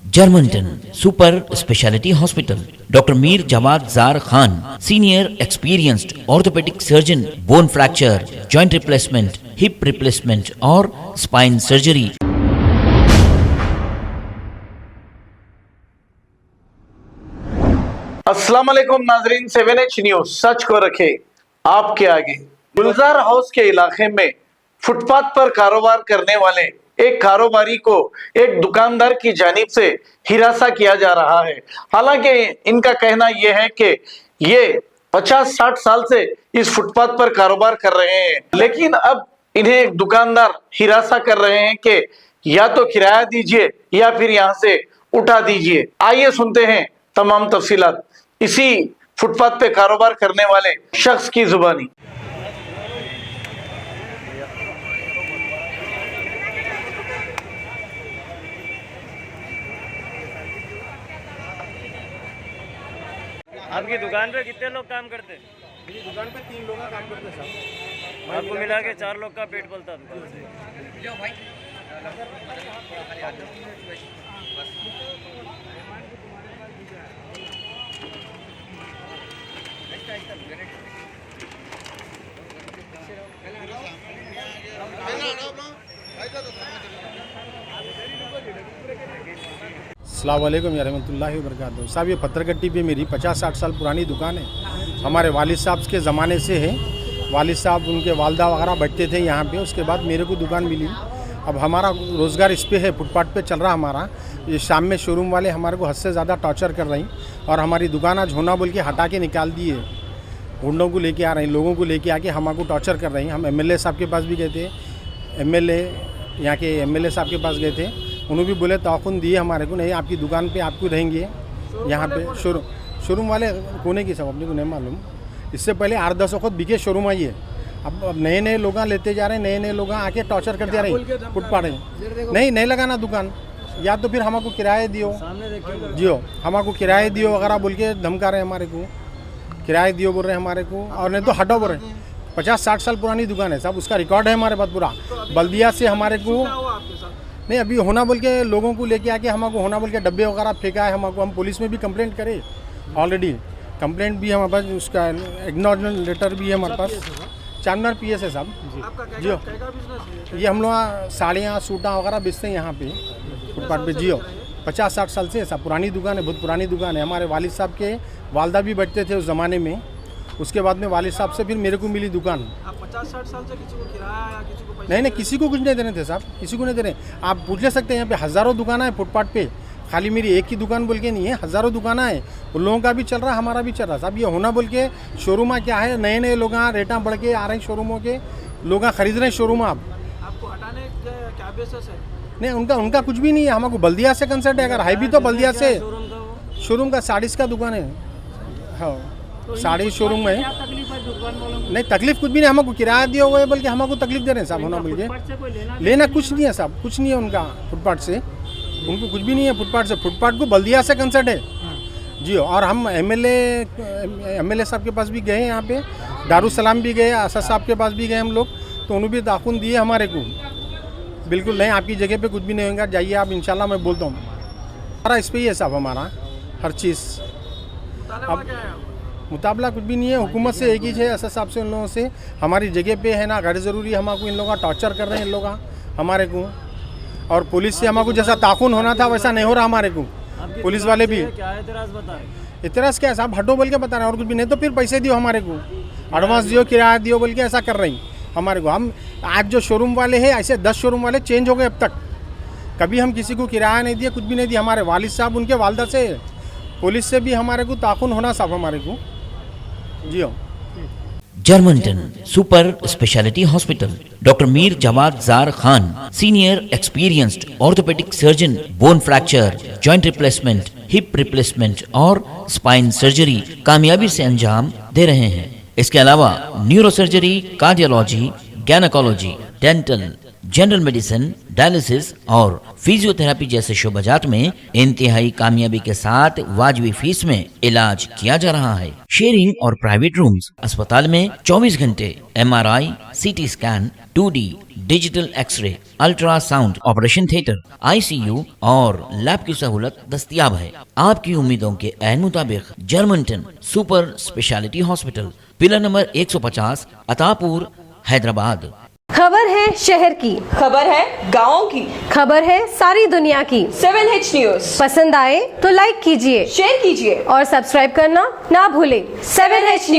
Germanton super speciality hospital, doctor Mir Jawad jar Khan, senior experienced orthopaedic surgeon, bone fracture, joint replacement, hip replacement और spine surgery. अस्सलाम वालेकुम नाजरीन, 7H news सच को रखे आपके आगे। गुलजार हाउस के इलाके में फुटपाथ पर कारोबार करने वाले एक कारोबारी को एक दुकानदार की जानिब से हिरासा किया जा रहा है। हालांकि इनका कहना यह है कि ये 50-60 साल से इस फुटपाथ पर कारोबार कर रहे हैं, लेकिन अब इन्हें एक दुकानदार हिरासा कर रहे हैं कि या तो किराया दीजिए या फिर यहाँ से उठा दीजिए। आइए सुनते हैं तमाम तफसीलात इसी फुटपाथ पे कारोबार करने वाले शख्स की जुबानी। आपकी दुकान पे कितने लोग काम करते हैं? मेरी दुकान पे 3 लोग काम करते हैं साहब। आपको मिला के 4 लोग का पेट पलता है दुकान से। अस्सलाम वालेकुम या रहमतुल्लाहि व बरकातहू। साहब ये पत्थरगट्टी पे मेरी 50-60 साल पुरानी दुकान है। हमारे वालिद साहब के ज़माने से है। वालिद साहब उनके वालदा वगैरह बैठते थे यहाँ पे। उसके बाद मेरे को दुकान मिली। अब हमारा रोज़गार इस पे है, फुटपाथ पे चल रहा हमारा। ये शाम में शोरूम वाले हमारे को हद से ज़्यादा टॉर्चर कर रही और हमारी दुकान आज होना बोल के हटा के निकाल दिए। गुंडों को लेके आ रही, लोगों को लेके आके हमारे को टॉर्चर कर रही। हम एमएलए साहब के पास भी गए थे, एमएलए यहाँ के एमएलए साहब के पास गए थे। उन्होंने भी बोले तौक़ुन दिए हमारे को, नहीं आपकी दुकान पे आपको रहेंगे यहाँ पे। शोरूम वाले कोने की सब अपने को नहीं मालूम। इससे पहले 8-10 वक्त बिके शोरूम आई है। अब नए लोग लेते जा रहे हैं, नए लोग आके टॉर्चर करते जा रहे हैं फुटपाथ में। नहीं लगाना दुकान, या तो फिर हमको किराया दियो जियो, हमको किराया दियो वगैरह बोल के धमका रहे हैं हमारे को। किराया दियो बोल रहे हैं हमारे को, और नहीं तो हटाओ बोल रहे हैं। 50-60 साल पुरानी दुकान है साहब, उसका रिकॉर्ड है हमारे पास पूरा। बल्दिया से हमारे को नहीं अभी होना बोल के लोगों को लेके आके हमको होना बोल के डब्बे वगैरह फेंका है हमको। हम पुलिस में भी कंप्लेंट करे ऑलरेडी, कंप्लेंट भी हमारे पास, उसका एक्नॉलेजमेंट लेटर भी है हमारे पास। चांदनार पीएस है साहब जियो। ये हम लोग साड़ियाँ सूटा वगैरह बेचते हैं यहाँ पे फुटपाथ पे जियो। 50-60 साल से ऐसा पुरानी दुकान है, बहुत पुरानी दुकान है। हमारे वालिद साहब के वालदा भी बैठते थे उस ज़माने में। उसके बाद में वालिद साहब से फिर मेरे को मिली दुकान। 50-60 साल से किसी को किराया या किसी को नहीं किसी को कुछ नहीं देने थे साहब, किसी को नहीं दे रहे। आप पूछ ले सकते हैं, यहाँ पे हज़ारों दुकानें हैं फुटपाथ पे। खाली मेरी एक ही दुकान बोल के नहीं है, हज़ारों दुकानें हैं। उन लोगों का भी चल रहा है, हमारा भी चल रहा है साहब। ये होना बोल के शोरूम क्या है, नए लोग रेटा बढ़ के आ रहे हैं शोरूमों के, लोग खरीद रहे हैं शोरूम। आपको हटाने क्या बेसिस है? नहीं उनका कुछ भी नहीं है। हमको बल्दिया से कंसर्ट है, अगर है भी तो बल्दिया से। शोरूम का साड़ीज का दुकान है, हाँ साड़ी शोरूम है। नहीं तकलीफ कुछ भी नहीं, हमको किराया दिया हुआ है बल्कि हमको तकलीफ दे रहे हैं साहब होना बोल के। लेना कुछ नहीं है साहब, कुछ नहीं है उनका फुटपाथ से, उनको कुछ भी नहीं है फुटपाथ से। फुटपाथ को बल्दिया से कंसर्ट है जी। और हम एमएलए साहब के पास भी गए यहाँ पे, दारुसलाम भी गए, असद साहब के पास भी गए हम लोग, तो उन्होंने भी ताक़ुन दिए हमारे को। बिल्कुल नहीं, आपकी जगह पे कुछ भी नहीं होगा, जाइए आप, इंशाल्लाह मैं बोलता हूँ। हमारा इस पर ही है साहब, हमारा हर चीज़। अब मुताबला कुछ भी नहीं है, हुकूमत से एक ही है, असद साहब से, उन लोगों से। हमारी जगह पे है ना गैर ज़रूरी हमको इन लोगों का टॉर्चर कर रहे हैं इन लोग हमारे को। और पुलिस से हमको जैसा ताक़ुन होना था वैसा नहीं हो रहा हमारे को। पुलिस वाले भी इतराज़ क्या है साहब, हटो बोल के बता रहे हैं और कुछ भी नहीं। तो फिर पैसे दियो हमारे को, एडवांस दियो, किराया दियो बोल के ऐसा कर रही हमारे को। हम आज जो शोरूम वाले हैं, ऐसे 10 शोरूम वाले चेंज हो गए अब तक। कभी हम किसी को किराया नहीं दिया, कुछ भी नहीं दिया। हमारे वालिद साहब उनके वालदा से, पुलिस से भी हमारे को ताक़ुन होना साहब हमारे को जी। जर्मनटन super speciality hospital, doctor Mir Jawad jar Khan, senior experienced orthopaedic surgeon, bone fracture, joint replacement, hip replacement और स्पाइन सर्जरी कामयाबी से अंजाम दे रहे हैं। इसके अलावा neuro surgery, cardiology, gynaecology, dental, general medicine, dialysis और फिजियोथेरेपी जैसे शोबाजात में इंतहाई कामयाबी के साथ वाजबी फीस में इलाज किया जा रहा है। शेयरिंग और प्राइवेट रूम्स। अस्पताल में 24 घंटे MRI, CT scan, 2D digital x ray, ultrasound, operation theatre, ICU और लैब की सहूलत दस्तयाब है। आपकी उम्मीदों के ऐन मुताबिक Germanten super speciality hospital, pillar number 150, Attapur, Hyderabad. खबर है शहर की, खबर है गाँव की, खबर है सारी दुनिया की। 7H न्यूज पसंद आए तो लाइक कीजिए, शेयर कीजिए और सब्सक्राइब करना ना भूलें। 7H news.